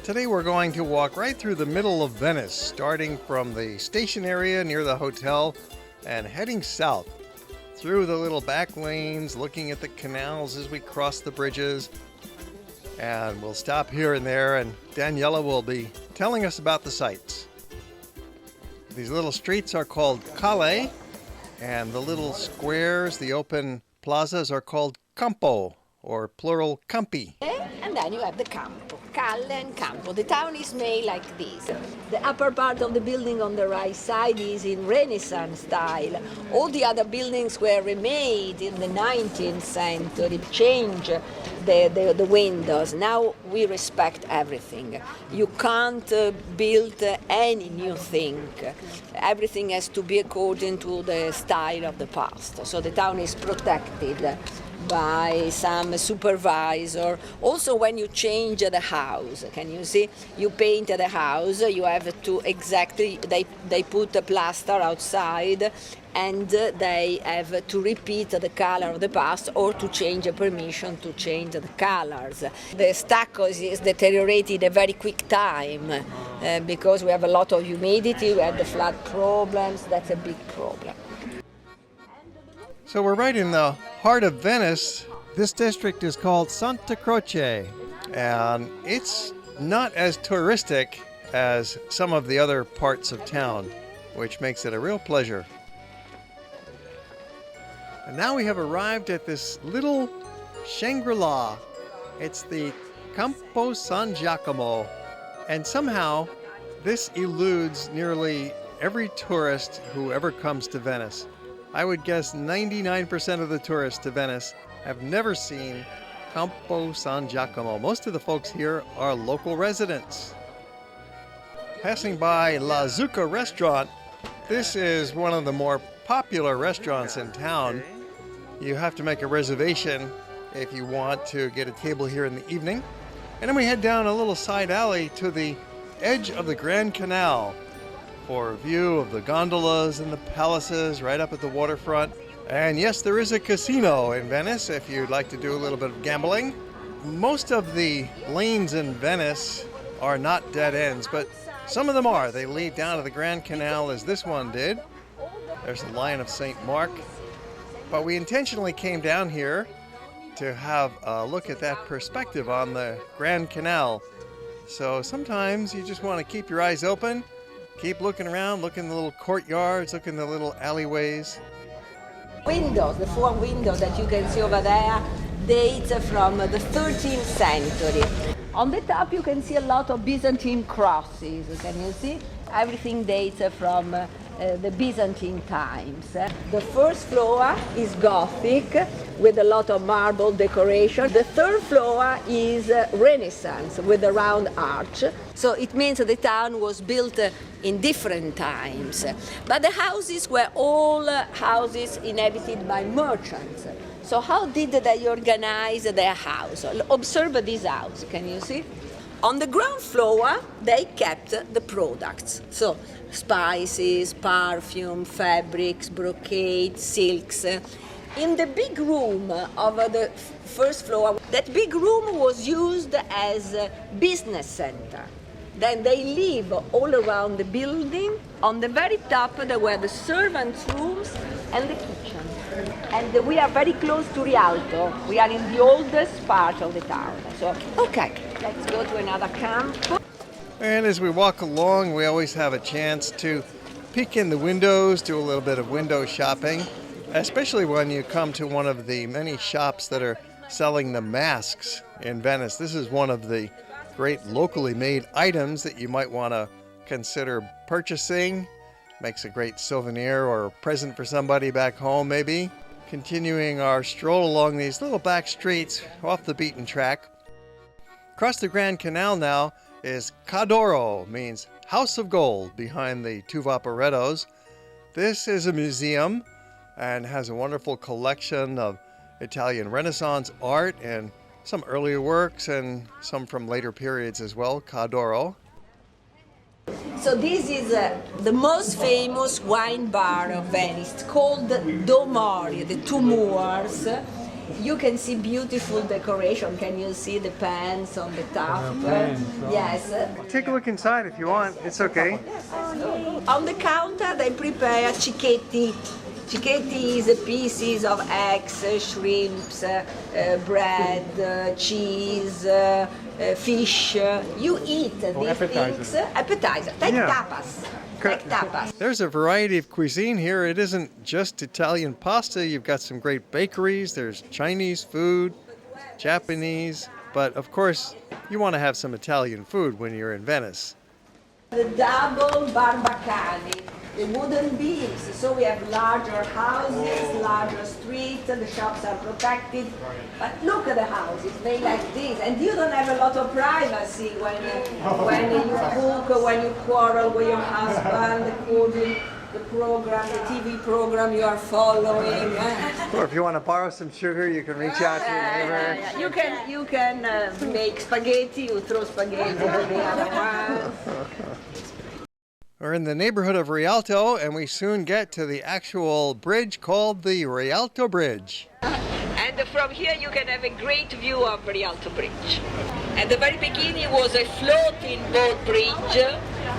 Today we're going to walk right through the middle of Venice, starting from the station area near the hotel and heading south through the little back lanes, looking at the canals as we cross the bridges. And we'll stop here and there, and Daniela will be telling us about the sights. These little streets are called calle, and the little squares, the open plazas, are called campo, or plural campi. And then you have the campo, calle and campo. The town is made like this. The upper part of the building on the right side is in Renaissance style. All the other buildings were remade in the 19th century, changed the windows. Now we respect everything. You can't build any new thing. Everything has to be according to the style of the past. So the town is protected by some supervisor. Also, when you change the house, can you see? You paint the house, you have to exactly, they put a plaster outside, and they have to repeat the color of the past or to change a permission to change the colors. The stucco is deteriorated a very quick time because we have a lot of humidity, we have the flood problems, that's a big problem. So we're right in the heart of Venice. This district is called Santa Croce, and it's not as touristic as some of the other parts of town, which makes it a real pleasure. And now we have arrived at this little Shangri-La. It's the Campo San Giacomo, and somehow this eludes nearly every tourist who ever comes to Venice. I would guess 99% of the tourists to Venice have never seen Campo San Giacomo. Most of the folks here are local residents. Passing by La Zucca restaurant, this is one of the more popular restaurants in town. You have to make a reservation if you want to get a table here in the evening. And then we head down a little side alley to the edge of the Grand Canal for a view of the gondolas and the palaces right up at the waterfront. And yes, there is a casino in Venice if you'd like to do a little bit of gambling. Most of the lanes in Venice are not dead ends, but some of them are. They lead down to the Grand Canal, as this one did. There's the Lion of St. Mark. But we intentionally came down here to have a look at that perspective on the Grand Canal. So sometimes you just want to keep your eyes open, keep looking around, look in the little courtyards, look in the little alleyways. Windows, the 4 windows that you can see over there, date from the 13th century. On the top you can see a lot of Byzantine crosses, can you see? Everything dates from the Byzantine times. The first floor is Gothic with a lot of marble decoration. The third floor is Renaissance with a round arch. So it means that the town was built in different times. But the houses were all houses inhabited by merchants. So how did they organize their house? Observe this house, can you see? On the ground floor, they kept the products. So spices, perfume, fabrics, brocade, silks. In the big room of the first floor, that big room was used as a business center. Then they live all around the building. On the very top, there were the servants' rooms and the kitchen. And we are very close to Rialto. We are in the oldest part of the town. So, okay, let's go to another camp. And as we walk along, we always have a chance to peek in the windows, do a little bit of window shopping, especially when you come to one of the many shops that are selling the masks in Venice. This is one of the great locally made items that you might want to consider purchasing. Makes a great souvenir or present for somebody back home, maybe. Continuing our stroll along these little back streets off the beaten track. Across the Grand Canal now is Ca d'Oro, means House of Gold, behind the two Vaporettos. This is a museum and has a wonderful collection of Italian Renaissance art and some earlier works and some from later periods as well, Ca d'Oro. So this is the most famous wine bar of Venice. It's called dall'Orio, the Two Moors. You can see beautiful decoration. Can you see the pans on the top? Yes. Take a look inside if you want. It's okay. On the counter they prepare cicchetti. Cicchetti is pieces of eggs, shrimps, bread, cheese, fish. You eat these things. Appetizer. Like tapas. Like tapas. There's a variety of cuisine here. It isn't just Italian pasta. You've got some great bakeries. There's Chinese food, Japanese. But of course, you want to have some Italian food when you're in Venice. The double barbacani, the wooden beams. So we have larger houses, larger streets, the shops are protected. But look at the houses, they like this. And you don't have a lot of privacy when you cook, when you quarrel with your husband, the program, the TV program you are following. Or if you want to borrow some sugar, you can reach out to your neighbor. You can make spaghetti, you throw spaghetti on the other one. We're in the neighborhood of Rialto, and we soon get to the actual bridge called the Rialto Bridge. And from here you can have a great view of Rialto Bridge. At the very beginning was a floating boat bridge,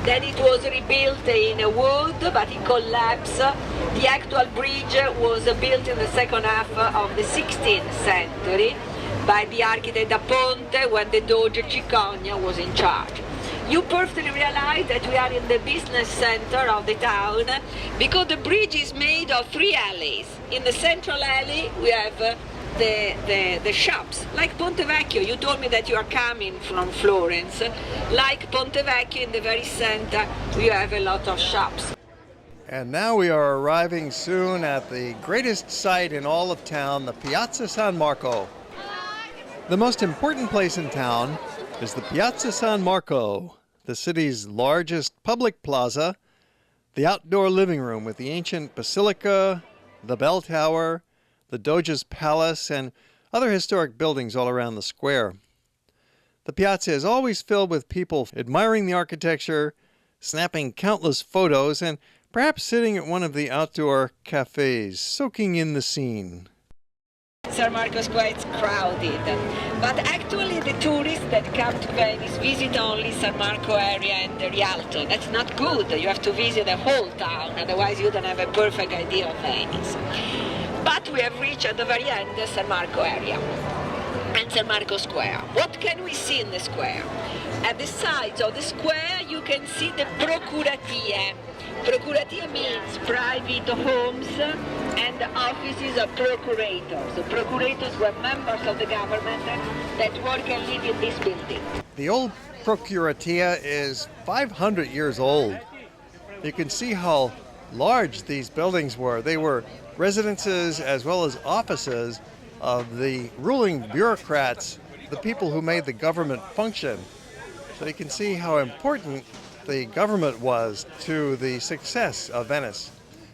then it was rebuilt in wood, but it collapsed. The actual bridge was built in the second half of the 16th century by the architect da Ponte when the Doge Cicogna was in charge. You perfectly realize that we are in the business center of the town because the bridge is made of 3 alleys. In the central alley we have the shops, like Ponte Vecchio. You told me that you are coming from Florence. Like Ponte Vecchio, in the very center we have a lot of shops. And now we are arriving soon at the greatest sight in all of town, the Piazza San Marco. The most important place in town is the Piazza San Marco, the city's largest public plaza, the outdoor living room with the ancient basilica, the bell tower, the Doge's palace, and other historic buildings all around the square. The piazza is always filled with people admiring the architecture, snapping countless photos, and perhaps sitting at one of the outdoor cafes, soaking in the scene. San Marco Square is crowded, but actually the tourists that come to Venice visit only San Marco area and the Rialto. That's not good. You have to visit the whole town, otherwise you don't have a perfect idea of Venice. But we have reached at the very end the San Marco area and San Marco Square. What can we see in the square? At the sides of the square you can see the procuratie. Procuratie means private homes and offices of procurators. The procurators were members of the government that work and live in this building. The old procuratia is 500 years old. You can see how large these buildings were. They were residences as well as offices of the ruling bureaucrats, the people who made the government function. So you can see how important the government was to the success of Venice.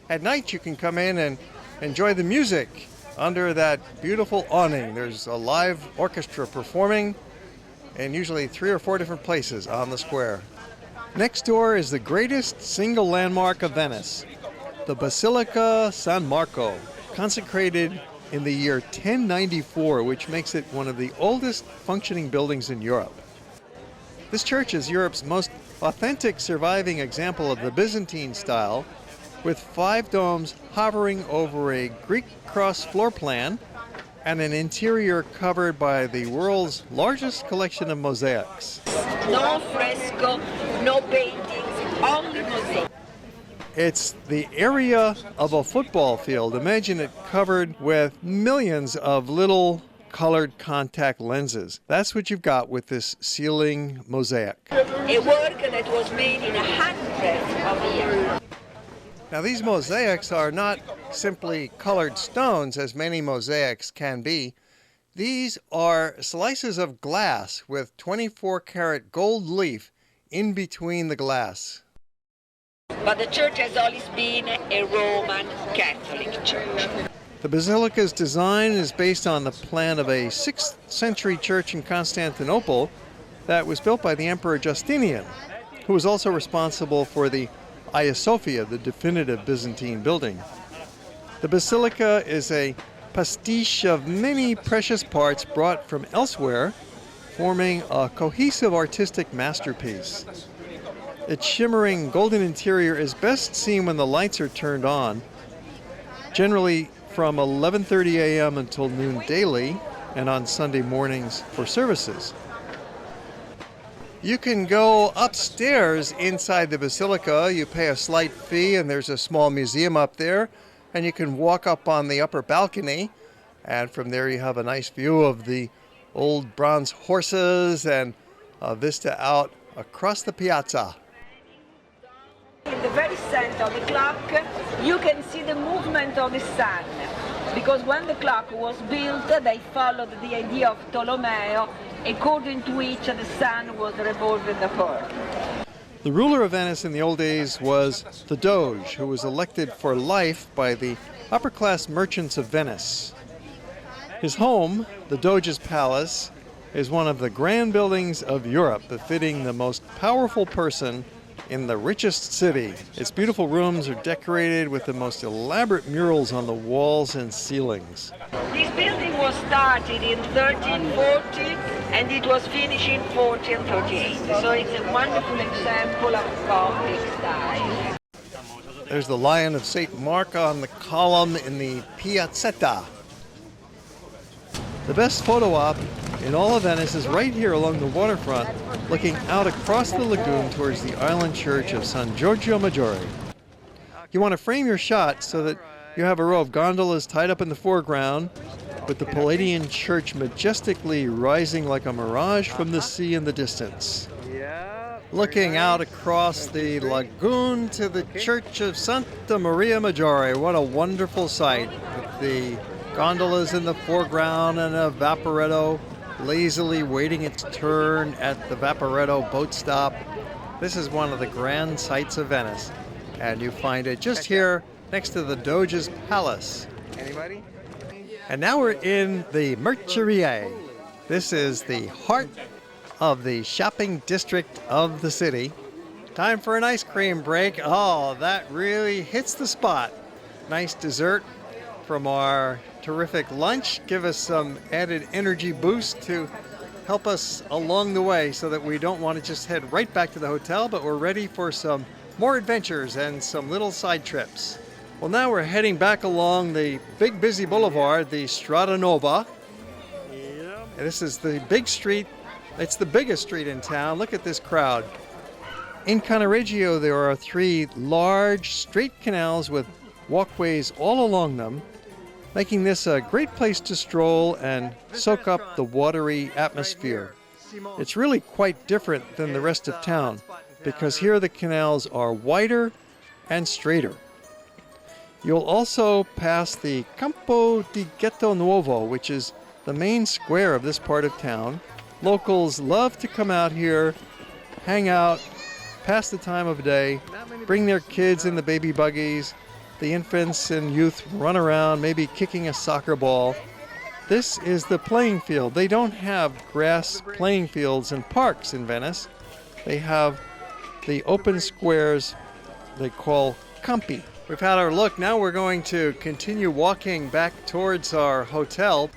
At night you can come in and enjoy the music under that beautiful awning. There's a live orchestra performing in usually 3 or 4 different places on the square. Next door is the greatest single landmark of Venice, the Basilica San Marco, consecrated in the year 1094, which makes it one of the oldest functioning buildings in Europe. This church is Europe's most authentic surviving example of the Byzantine style, with 5 domes hovering over a Greek cross floor plan and an interior covered by the world's largest collection of mosaics. No fresco, no paintings, only mosaics. It's the area of a football field. Imagine it covered with millions of little colored contact lenses. That's what you've got with this ceiling mosaic. A work that was made in 100 of years. Now these mosaics are not simply colored stones, as many mosaics can be. These are slices of glass with 24-karat gold leaf in between the glass. But the church has always been a Roman Catholic church. The basilica's design is based on the plan of a 6th century church in Constantinople that was built by the Emperor Justinian, who was also responsible for the Hagia Sophia, the definitive Byzantine building. The basilica is a pastiche of many precious parts brought from elsewhere, forming a cohesive artistic masterpiece. Its shimmering golden interior is best seen when the lights are turned on, generally from 11:30 a.m. until noon daily, and on Sunday mornings for services. You can go upstairs inside the basilica. You pay a slight fee, and there's a small museum up there, and you can walk up on the upper balcony, and from there you have a nice view of the old bronze horses and a vista out across the piazza. In the very center of the clock, you can see the movement of the sun, because when the clock was built, they followed the idea of Ptolemy, according to which the sun was revolving the earth. The ruler of Venice in the old days was the Doge, who was elected for life by the upper-class merchants of Venice. His home, the Doge's Palace, is one of the grand buildings of Europe, befitting the most powerful person in the richest city. Its beautiful rooms are decorated with the most elaborate murals on the walls and ceilings. This building was started in 1340 and it was finished in 1438. So it's a wonderful example of Gothic style. There's the Lion of St. Mark on the column in the Piazzetta. The best photo op in all of Venice is right here along the waterfront, looking out across the lagoon towards the island church of San Giorgio Maggiore. You want to frame your shot so that you have a row of gondolas tied up in the foreground, with the Palladian church majestically rising like a mirage from the sea in the distance. Looking out across the lagoon to the church of Santa Maria Maggiore. What a wonderful sight, with the gondolas in the foreground and a vaporetto lazily waiting its turn at the Vaporetto boat stop. This is one of the grand sights of Venice, and you find it just here next to the Doge's Palace. Anybody? And now we're in the Merceria. This is the heart of the shopping district of the city. Time for an ice cream break. Oh, that really hits the spot. Nice dessert from our terrific lunch. Give us some added energy boost to help us along the way so that we don't want to just head right back to the hotel, but we're ready for some more adventures and some little side trips. Well, now we're heading back along the big busy boulevard, the Strada Nova. And this is the big street. It's the biggest street in town. Look at this crowd. In Cannaregio, there are 3 large straight canals with walkways all along them, making this a great place to stroll and soak up the watery atmosphere. It's really quite different than the rest of town, because here the canals are wider and straighter. You'll also pass the Campo di Ghetto Nuovo, which is the main square of this part of town. Locals love to come out here, hang out, pass the time of day, bring their kids in the baby buggies. The infants and youth run around, maybe kicking a soccer ball. This is the playing field. They don't have grass playing fields and parks in Venice. They have the open squares they call campi. We've had our look. Now we're going to continue walking back towards our hotel.